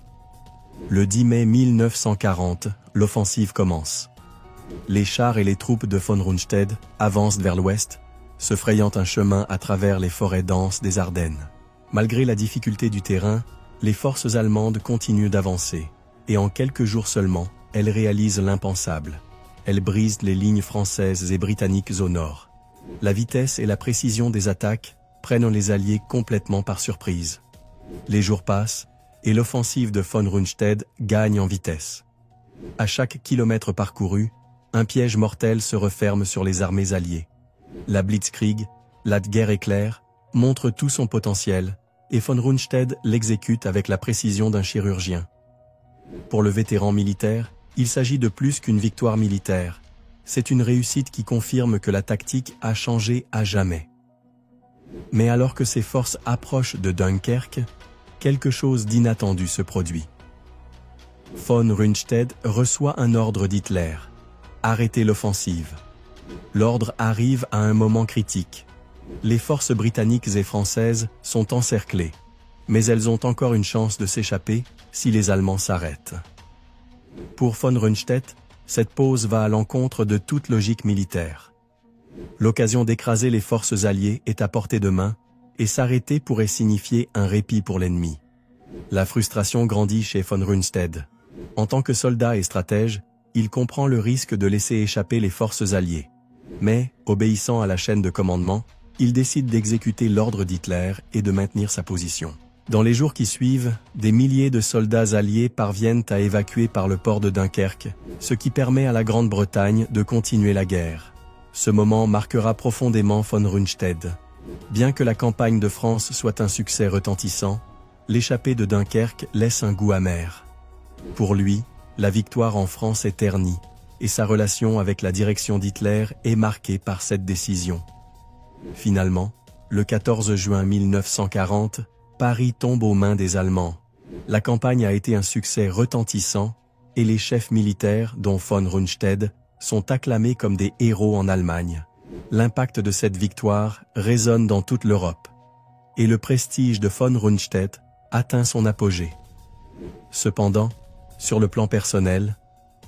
Le 10 mai 1940, l'offensive commence. Les chars et les troupes de von Rundstedt avancent vers l'ouest, se frayant un chemin à travers les forêts denses des Ardennes. Malgré la difficulté du terrain, les forces allemandes continuent d'avancer, et en quelques jours seulement, elles réalisent l'impensable. Elles brisent les lignes françaises et britanniques au nord. La vitesse et la précision des attaques prennent les Alliés complètement par surprise. Les jours passent, et l'offensive de von Rundstedt gagne en vitesse. À chaque kilomètre parcouru, un piège mortel se referme sur les armées alliées. La Blitzkrieg, la guerre éclair, montre tout son potentiel, et von Rundstedt l'exécute avec la précision d'un chirurgien. Pour le vétéran militaire, il s'agit de plus qu'une victoire militaire. C'est une réussite qui confirme que la tactique a changé à jamais. Mais alors que ses forces approchent de Dunkerque, quelque chose d'inattendu se produit. Von Rundstedt reçoit un ordre d'Hitler. Arrêtez l'offensive. L'ordre arrive à un moment critique. Les forces britanniques et françaises sont encerclées. Mais elles ont encore une chance de s'échapper si les Allemands s'arrêtent. Pour von Rundstedt, cette pause va à l'encontre de toute logique militaire. L'occasion d'écraser les forces alliées est à portée de main, et s'arrêter pourrait signifier un répit pour l'ennemi. La frustration grandit chez von Rundstedt. En tant que soldat et stratège, il comprend le risque de laisser échapper les forces alliées. Mais, obéissant à la chaîne de commandement, il décide d'exécuter l'ordre d'Hitler et de maintenir sa position. Dans les jours qui suivent, des milliers de soldats alliés parviennent à évacuer par le port de Dunkerque, ce qui permet à la Grande-Bretagne de continuer la guerre. Ce moment marquera profondément von Rundstedt. Bien que la campagne de France soit un succès retentissant, l'échappée de Dunkerque laisse un goût amer. Pour lui, la victoire en France est ternie, et sa relation avec la direction d'Hitler est marquée par cette décision. Finalement, le 14 juin 1940, Paris tombe aux mains des Allemands. La campagne a été un succès retentissant, et les chefs militaires, dont von Rundstedt, sont acclamés comme des héros en Allemagne. L'impact de cette victoire résonne dans toute l'Europe. Et le prestige de von Rundstedt atteint son apogée. Cependant, sur le plan personnel,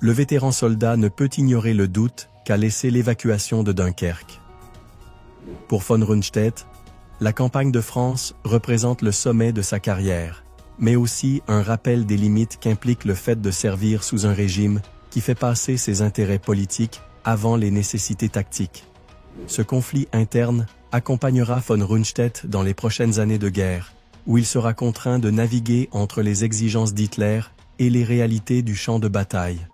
le vétéran soldat ne peut ignorer le doute qu'a laissé l'évacuation de Dunkerque. Pour von Rundstedt, la campagne de France représente le sommet de sa carrière, mais aussi un rappel des limites qu'implique le fait de servir sous un régime qui fait passer ses intérêts politiques avant les nécessités tactiques. Ce conflit interne accompagnera von Rundstedt dans les prochaines années de guerre, où il sera contraint de naviguer entre les exigences d'Hitler et les réalités du champ de bataille.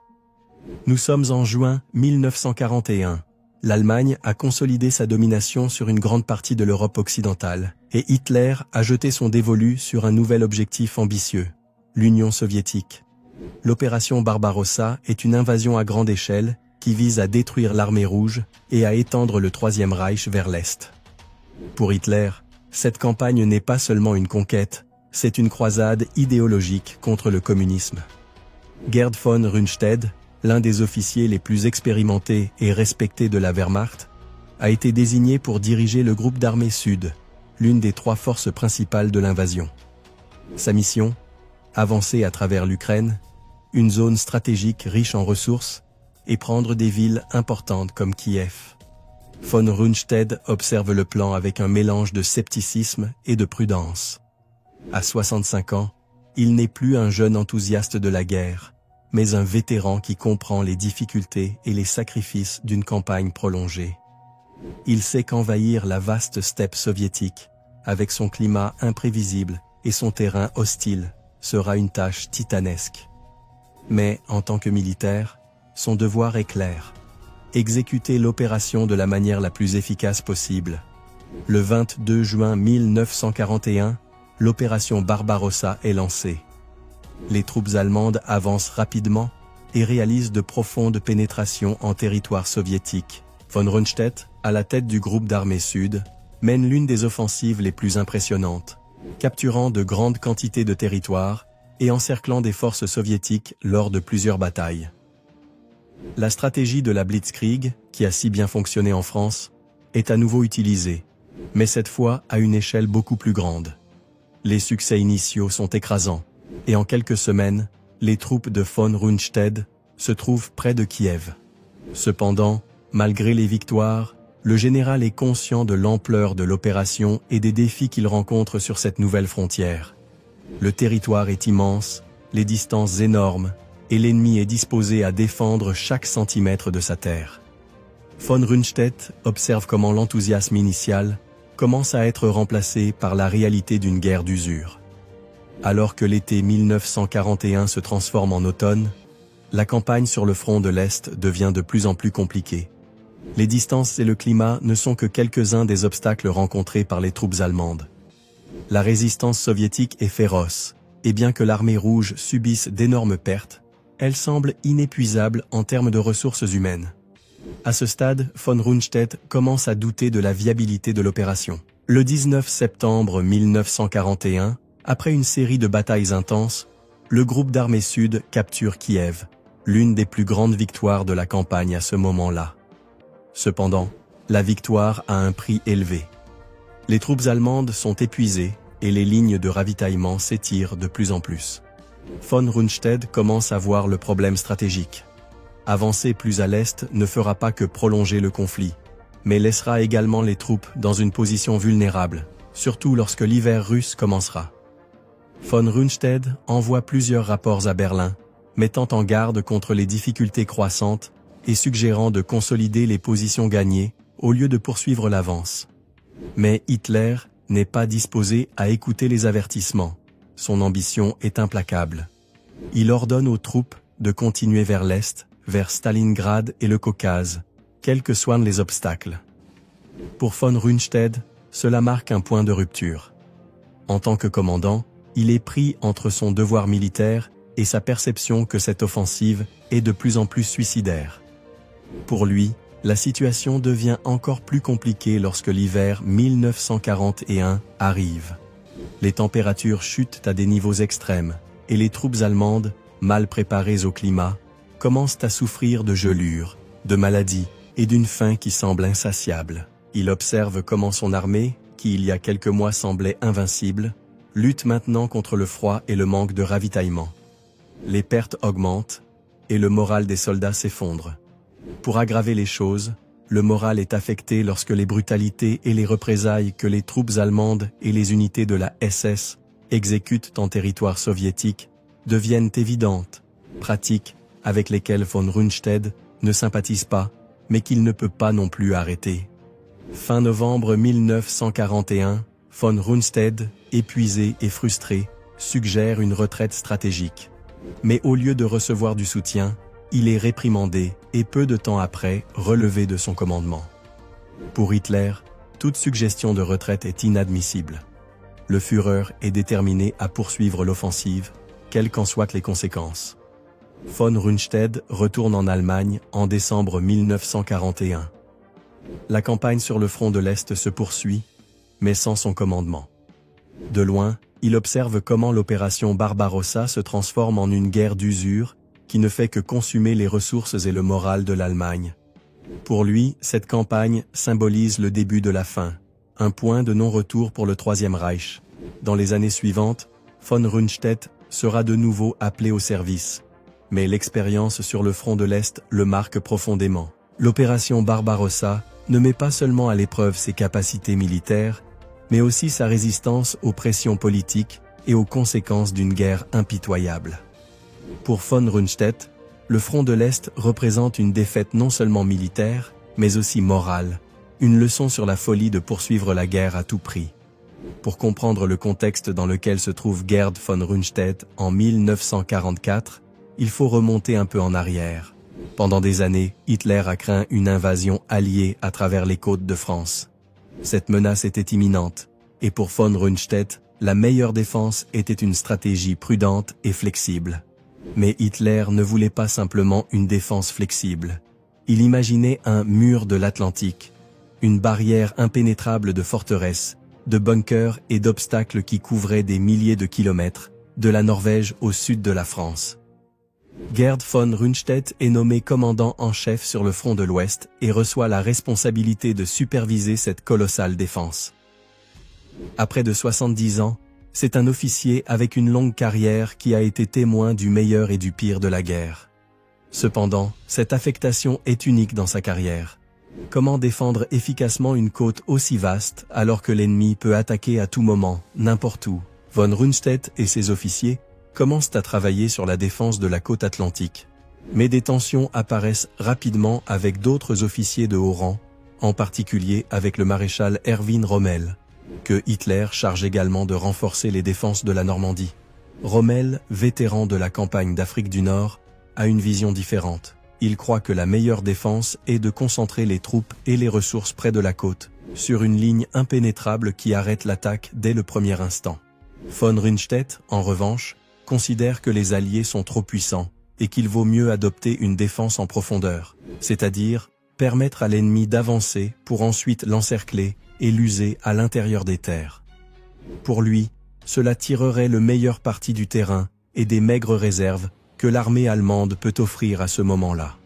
Nous sommes en juin 1941. L'Allemagne a consolidé sa domination sur une grande partie de l'Europe occidentale, et Hitler a jeté son dévolu sur un nouvel objectif ambitieux, l'Union soviétique. L'opération Barbarossa est une invasion à grande échelle qui vise à détruire l'armée rouge et à étendre le Troisième Reich vers l'Est. Pour Hitler, cette campagne n'est pas seulement une conquête, c'est une croisade idéologique contre le communisme. Gerd von Rundstedt, l'un des officiers les plus expérimentés et respectés de la Wehrmacht, a été désigné pour diriger le groupe d'armées Sud, l'une des 3 forces principales de l'invasion. Sa mission ? Avancer à travers l'Ukraine, une zone stratégique riche en ressources, et prendre des villes importantes comme Kiev. Von Rundstedt observe le plan avec un mélange de scepticisme et de prudence. À 65 ans, il n'est plus un jeune enthousiaste de la guerre, mais un vétéran qui comprend les difficultés et les sacrifices d'une campagne prolongée. Il sait qu'envahir la vaste steppe soviétique, avec son climat imprévisible et son terrain hostile, sera une tâche titanesque. Mais, en tant que militaire, son devoir est clair. Exécuter l'opération de la manière la plus efficace possible. Le 22 juin 1941, l'opération Barbarossa est lancée. Les troupes allemandes avancent rapidement et réalisent de profondes pénétrations en territoire soviétique. Von Rundstedt, à la tête du groupe d'armées Sud, mène l'une des offensives les plus impressionnantes, capturant de grandes quantités de territoire et encerclant des forces soviétiques lors de plusieurs batailles. La stratégie de la Blitzkrieg, qui a si bien fonctionné en France, est à nouveau utilisée, mais cette fois à une échelle beaucoup plus grande. Les succès initiaux sont écrasants, et en quelques semaines, les troupes de von Rundstedt se trouvent près de Kiev. Cependant, malgré les victoires, le général est conscient de l'ampleur de l'opération et des défis qu'il rencontre sur cette nouvelle frontière. Le territoire est immense, les distances énormes, et l'ennemi est disposé à défendre chaque centimètre de sa terre. Von Rundstedt observe comment l'enthousiasme initial commence à être remplacé par la réalité d'une guerre d'usure. Alors que l'été 1941 se transforme en automne, la campagne sur le front de l'Est devient de plus en plus compliquée. Les distances et le climat ne sont que quelques-uns des obstacles rencontrés par les troupes allemandes. La résistance soviétique est féroce, et bien que l'armée rouge subisse d'énormes pertes, elle semble inépuisable en termes de ressources humaines. À ce stade, von Rundstedt commence à douter de la viabilité de l'opération. Le 19 septembre 1941, après une série de batailles intenses, le groupe d'armées sud capture Kiev, l'une des plus grandes victoires de la campagne à ce moment-là. Cependant, la victoire a un prix élevé. Les troupes allemandes sont épuisées et les lignes de ravitaillement s'étirent de plus en plus. Von Rundstedt commence à voir le problème stratégique. Avancer plus à l'est ne fera pas que prolonger le conflit, mais laissera également les troupes dans une position vulnérable, surtout lorsque l'hiver russe commencera. Von Rundstedt envoie plusieurs rapports à Berlin, mettant en garde contre les difficultés croissantes et suggérant de consolider les positions gagnées au lieu de poursuivre l'avance. Mais Hitler n'est pas disposé à écouter les avertissements. Son ambition est implacable. Il ordonne aux troupes de continuer vers l'est, vers Stalingrad et le Caucase, quels que soient les obstacles. Pour von Rundstedt, cela marque un point de rupture. En tant que commandant, il est pris entre son devoir militaire et sa perception que cette offensive est de plus en plus suicidaire. Pour lui, la situation devient encore plus compliquée lorsque l'hiver 1941 arrive. Les températures chutent à des niveaux extrêmes, et les troupes allemandes, mal préparées au climat, commencent à souffrir de gelures, de maladies et d'une faim qui semble insatiable. Il observe comment son armée, qui il y a quelques mois semblait invincible, lutte maintenant contre le froid et le manque de ravitaillement. Les pertes augmentent, et le moral des soldats s'effondre. Pour aggraver les choses, le moral est affecté lorsque les brutalités et les représailles que les troupes allemandes et les unités de la SS exécutent en territoire soviétique deviennent évidentes, pratiques avec lesquelles von Rundstedt ne sympathise pas, mais qu'il ne peut pas non plus arrêter. Fin novembre 1941, von Rundstedt, épuisé et frustré, suggère une retraite stratégique. Mais au lieu de recevoir du soutien, il est réprimandé et peu de temps après relevé de son commandement. Pour Hitler, toute suggestion de retraite est inadmissible. Le Führer est déterminé à poursuivre l'offensive, quelles qu'en soient les conséquences. Von Rundstedt retourne en Allemagne en décembre 1941. La campagne sur le front de l'Est se poursuit, mais sans son commandement. De loin, il observe comment l'opération Barbarossa se transforme en une guerre d'usure qui ne fait que consumer les ressources et le moral de l'Allemagne. Pour lui, cette campagne symbolise le début de la fin, un point de non-retour pour le Troisième Reich. Dans les années suivantes, von Rundstedt sera de nouveau appelé au service. Mais l'expérience sur le front de l'Est le marque profondément. L'opération Barbarossa ne met pas seulement à l'épreuve ses capacités militaires, mais aussi sa résistance aux pressions politiques et aux conséquences d'une guerre impitoyable. Pour von Rundstedt, le front de l'Est représente une défaite non seulement militaire, mais aussi morale, une leçon sur la folie de poursuivre la guerre à tout prix. Pour comprendre le contexte dans lequel se trouve Gerd von Rundstedt en 1944, il faut remonter un peu en arrière. Pendant des années, Hitler a craint une invasion alliée à travers les côtes de France. Cette menace était imminente, et pour von Rundstedt, la meilleure défense était une stratégie prudente et flexible. Mais Hitler ne voulait pas simplement une défense flexible. Il imaginait un mur de l'Atlantique, une barrière impénétrable de forteresses, de bunkers et d'obstacles qui couvraient des milliers de kilomètres, de la Norvège au sud de la France. Gerd von Rundstedt est nommé commandant en chef sur le front de l'Ouest et reçoit la responsabilité de superviser cette colossale défense. À près de 70 ans, c'est un officier avec une longue carrière qui a été témoin du meilleur et du pire de la guerre. Cependant, cette affectation est unique dans sa carrière. Comment défendre efficacement une côte aussi vaste alors que l'ennemi peut attaquer à tout moment, n'importe où? Von Rundstedt et ses officiers commencent à travailler sur la défense de la côte atlantique. Mais des tensions apparaissent rapidement avec d'autres officiers de haut rang, en particulier avec le maréchal Erwin Rommel, que Hitler charge également de renforcer les défenses de la Normandie. Rommel, vétéran de la campagne d'Afrique du Nord, a une vision différente. Il croit que la meilleure défense est de concentrer les troupes et les ressources près de la côte, sur une ligne impénétrable qui arrête l'attaque dès le premier instant. Von Rundstedt, en revanche, considère que les Alliés sont trop puissants et qu'il vaut mieux adopter une défense en profondeur, c'est-à-dire permettre à l'ennemi d'avancer pour ensuite l'encercler et l'user à l'intérieur des terres. Pour lui, cela tirerait le meilleur parti du terrain et des maigres réserves que l'armée allemande peut offrir à ce moment-là.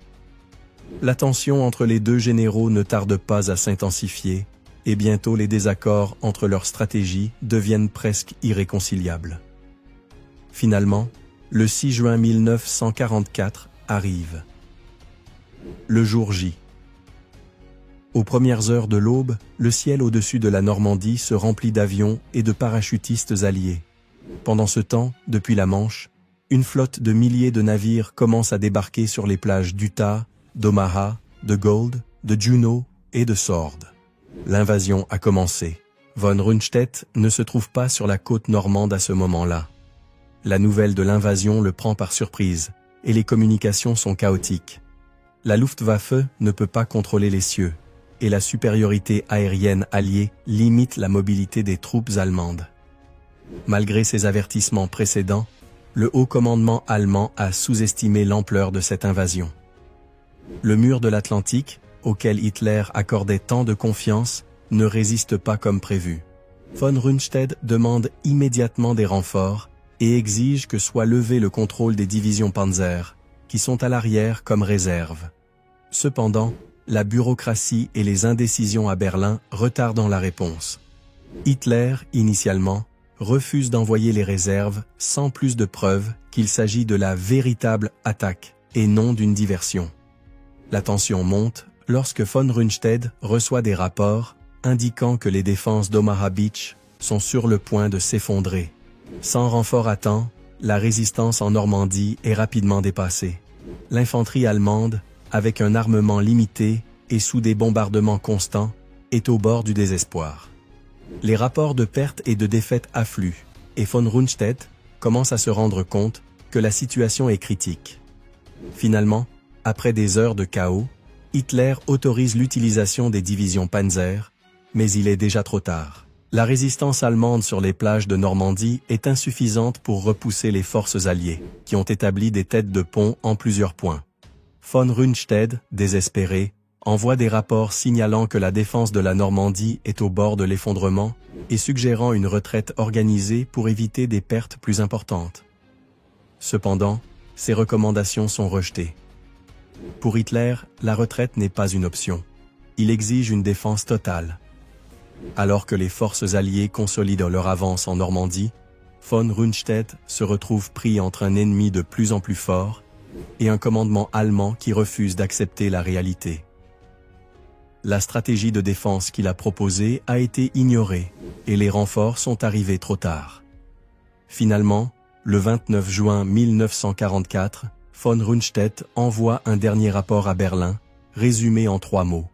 La tension entre les deux généraux ne tarde pas à s'intensifier, et bientôt les désaccords entre leurs stratégies deviennent presque irréconciliables. Finalement, le 6 juin 1944 arrive. Le jour J. Aux premières heures de l'aube, le ciel au-dessus de la Normandie se remplit d'avions et de parachutistes alliés. Pendant ce temps, depuis la Manche, une flotte de milliers de navires commence à débarquer sur les plages d'Utah, d'Omaha, de Gold, de Juneau et de Sword. L'invasion a commencé. Von Rundstedt ne se trouve pas sur la côte normande à ce moment-là. La nouvelle de l'invasion le prend par surprise, et les communications sont chaotiques. La Luftwaffe ne peut pas contrôler les cieux, et la supériorité aérienne alliée limite la mobilité des troupes allemandes. Malgré ces avertissements précédents, le haut commandement allemand a sous-estimé l'ampleur de cette invasion. Le mur de l'Atlantique, auquel Hitler accordait tant de confiance, ne résiste pas comme prévu. Von Rundstedt demande immédiatement des renforts et exige que soit levé le contrôle des divisions Panzer, qui sont à l'arrière comme réserve. Cependant, la bureaucratie et les indécisions à Berlin retardent la réponse. Hitler, initialement, refuse d'envoyer les réserves sans plus de preuves qu'il s'agit de la véritable attaque et non d'une diversion. La tension monte lorsque von Rundstedt reçoit des rapports indiquant que les défenses d'Omaha Beach sont sur le point de s'effondrer. Sans renfort à temps, la résistance en Normandie est rapidement dépassée. L'infanterie allemande, avec un armement limité et sous des bombardements constants, est au bord du désespoir. Les rapports de pertes et de défaites affluent, et von Rundstedt commence à se rendre compte que la situation est critique. Finalement, après des heures de chaos, Hitler autorise l'utilisation des divisions Panzer, mais il est déjà trop tard. La résistance allemande sur les plages de Normandie est insuffisante pour repousser les forces alliées, qui ont établi des têtes de pont en plusieurs points. Von Rundstedt, désespéré, envoie des rapports signalant que la défense de la Normandie est au bord de l'effondrement et suggérant une retraite organisée pour éviter des pertes plus importantes. Cependant, ces recommandations sont rejetées. Pour Hitler, la retraite n'est pas une option. Il exige une défense totale. Alors que les forces alliées consolident leur avance en Normandie, von Rundstedt se retrouve pris entre un ennemi de plus en plus fort et un commandement allemand qui refuse d'accepter la réalité. La stratégie de défense qu'il a proposée a été ignorée et les renforts sont arrivés trop tard. Finalement, le 29 juin 1944, von Rundstedt envoie un dernier rapport à Berlin, résumé en 3 mots.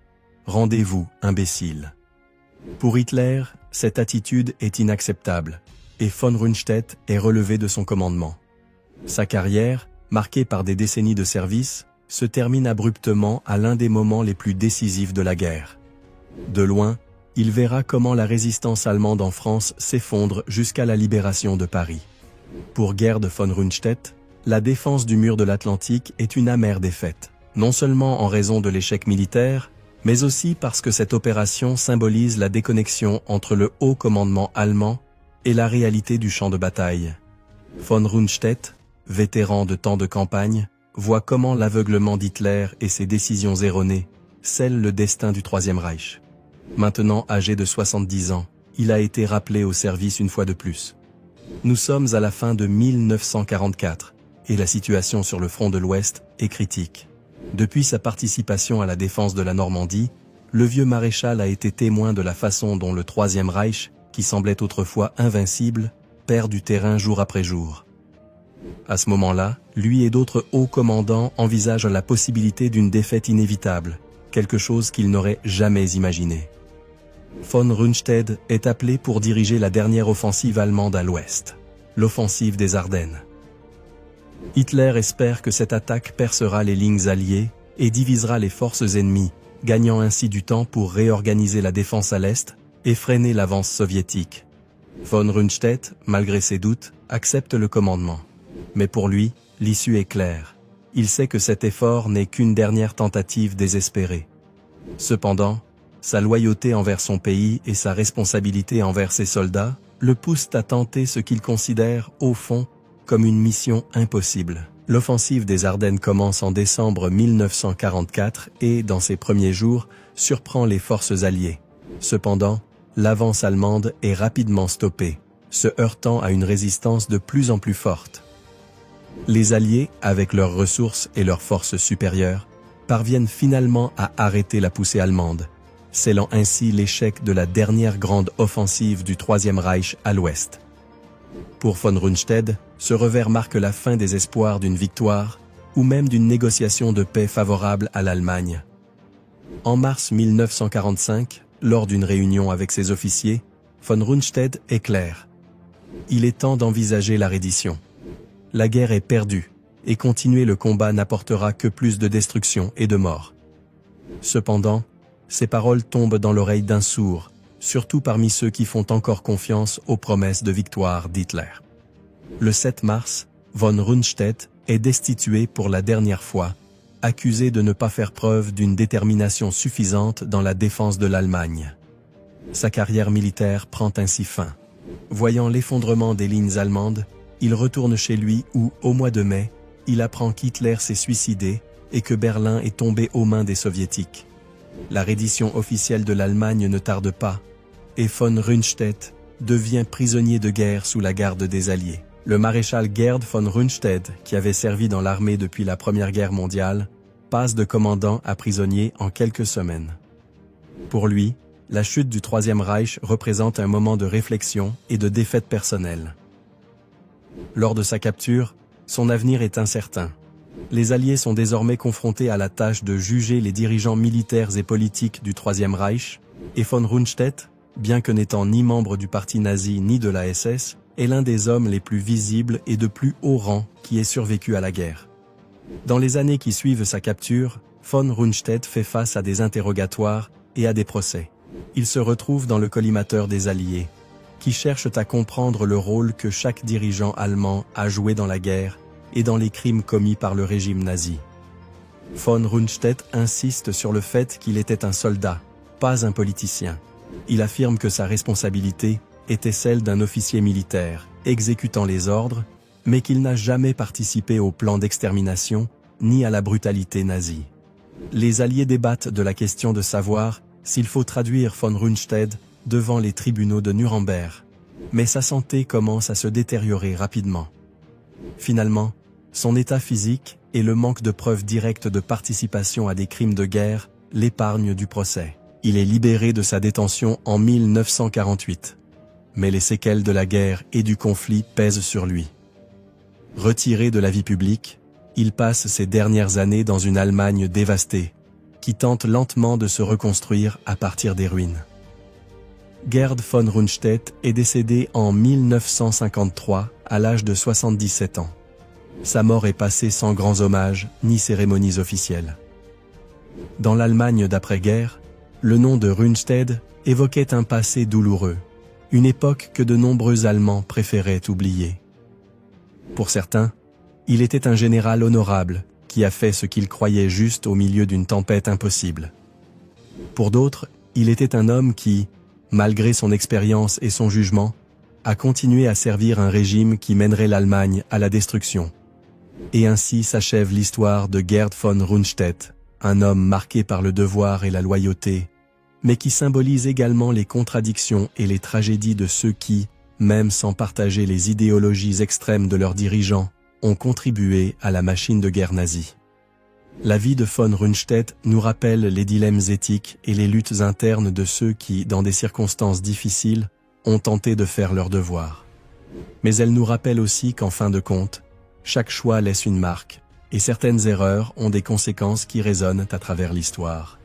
Rendez-vous, imbécile. Pour Hitler, cette attitude est inacceptable, et von Rundstedt est relevé de son commandement. Sa carrière, marquée par des décennies de service, se termine abruptement à l'un des moments les plus décisifs de la guerre. De loin, il verra comment la résistance allemande en France s'effondre jusqu'à la libération de Paris. Pour Gerd von Rundstedt, la défense du mur de l'Atlantique est une amère défaite, non seulement en raison de l'échec militaire, mais aussi parce que cette opération symbolise la déconnexion entre le haut commandement allemand et la réalité du champ de bataille. Von Rundstedt, vétéran de tant de campagnes, voit comment l'aveuglement d'Hitler et ses décisions erronées scellent le destin du Troisième Reich. Maintenant âgé de 70 ans, il a été rappelé au service une fois de plus. Nous sommes à la fin de 1944, et la situation sur le front de l'Ouest est critique. Depuis sa participation à la défense de la Normandie, le vieux maréchal a été témoin de la façon dont le Troisième Reich, qui semblait autrefois invincible, perd du terrain jour après jour. À ce moment-là, lui et d'autres hauts commandants envisagent la possibilité d'une défaite inévitable, quelque chose qu'ils n'auraient jamais imaginé. Von Rundstedt est appelé pour diriger la dernière offensive allemande à l'ouest, l'offensive des Ardennes. Hitler espère que cette attaque percera les lignes alliées et divisera les forces ennemies, gagnant ainsi du temps pour réorganiser la défense à l'Est et freiner l'avance soviétique. Von Rundstedt, malgré ses doutes, accepte le commandement. Mais pour lui, l'issue est claire. Il sait que cet effort n'est qu'une dernière tentative désespérée. Cependant, sa loyauté envers son pays et sa responsabilité envers ses soldats le poussent à tenter ce qu'il considère, au fond, comme une mission impossible. L'offensive des Ardennes commence en décembre 1944 et, dans ses premiers jours, surprend les forces alliées. Cependant, l'avance allemande est rapidement stoppée, se heurtant à une résistance de plus en plus forte. Les Alliés, avec leurs ressources et leurs forces supérieures, parviennent finalement à arrêter la poussée allemande, scellant ainsi l'échec de la dernière grande offensive du Troisième Reich à l'ouest. Pour von Rundstedt, ce revers marque la fin des espoirs d'une victoire, ou même d'une négociation de paix favorable à l'Allemagne. En mars 1945, lors d'une réunion avec ses officiers, von Rundstedt est clair. Il est temps d'envisager la reddition. La guerre est perdue, et continuer le combat n'apportera que plus de destruction et de mort. Cependant, ces paroles tombent dans l'oreille d'un sourd, surtout parmi ceux qui font encore confiance aux promesses de victoire d'Hitler. Le 7 mars, von Rundstedt est destitué pour la dernière fois, accusé de ne pas faire preuve d'une détermination suffisante dans la défense de l'Allemagne. Sa carrière militaire prend ainsi fin. Voyant l'effondrement des lignes allemandes, il retourne chez lui où, au mois de mai, il apprend qu'Hitler s'est suicidé et que Berlin est tombé aux mains des Soviétiques. La reddition officielle de l'Allemagne ne tarde pas, et von Rundstedt devient prisonnier de guerre sous la garde des Alliés. Le maréchal Gerd von Rundstedt, qui avait servi dans l'armée depuis la Première Guerre mondiale, passe de commandant à prisonnier en quelques semaines. Pour lui, la chute du Troisième Reich représente un moment de réflexion et de défaite personnelle. Lors de sa capture, son avenir est incertain. Les Alliés sont désormais confrontés à la tâche de juger les dirigeants militaires et politiques du Troisième Reich, et von Rundstedt, bien que n'étant ni membre du parti nazi ni de la SS, est l'un des hommes les plus visibles et de plus haut rang qui ait survécu à la guerre. Dans les années qui suivent sa capture, von Rundstedt fait face à des interrogatoires et à des procès. Il se retrouve dans le collimateur des Alliés, qui cherchent à comprendre le rôle que chaque dirigeant allemand a joué dans la guerre et dans les crimes commis par le régime nazi. Von Rundstedt insiste sur le fait qu'il était un soldat, pas un politicien. Il affirme que sa responsabilité était celle d'un officier militaire, exécutant les ordres, mais qu'il n'a jamais participé au plan d'extermination, ni à la brutalité nazie. Les Alliés débattent de la question de savoir s'il faut traduire von Rundstedt devant les tribunaux de Nuremberg, mais sa santé commence à se détériorer rapidement. Finalement, son état physique et le manque de preuves directes de participation à des crimes de guerre l'épargnent du procès. Il est libéré de sa détention en 1948. Mais les séquelles de la guerre et du conflit pèsent sur lui. Retiré de la vie publique, il passe ses dernières années dans une Allemagne dévastée, qui tente lentement de se reconstruire à partir des ruines. Gerd von Rundstedt est décédé en 1953 à l'âge de 77 ans. Sa mort est passée sans grands hommages ni cérémonies officielles. Dans l'Allemagne d'après-guerre, le nom de Rundstedt évoquait un passé douloureux, une époque que de nombreux Allemands préféraient oublier. Pour certains, il était un général honorable qui a fait ce qu'il croyait juste au milieu d'une tempête impossible. Pour d'autres, il était un homme qui, malgré son expérience et son jugement, a continué à servir un régime qui mènerait l'Allemagne à la destruction. Et ainsi s'achève l'histoire de Gerd von Rundstedt, un homme marqué par le devoir et la loyauté, mais qui symbolise également les contradictions et les tragédies de ceux qui, même sans partager les idéologies extrêmes de leurs dirigeants, ont contribué à la machine de guerre nazie. La vie de von Rundstedt nous rappelle les dilemmes éthiques et les luttes internes de ceux qui, dans des circonstances difficiles, ont tenté de faire leur devoir. Mais elle nous rappelle aussi qu'en fin de compte, chaque choix laisse une marque, et certaines erreurs ont des conséquences qui résonnent à travers l'histoire.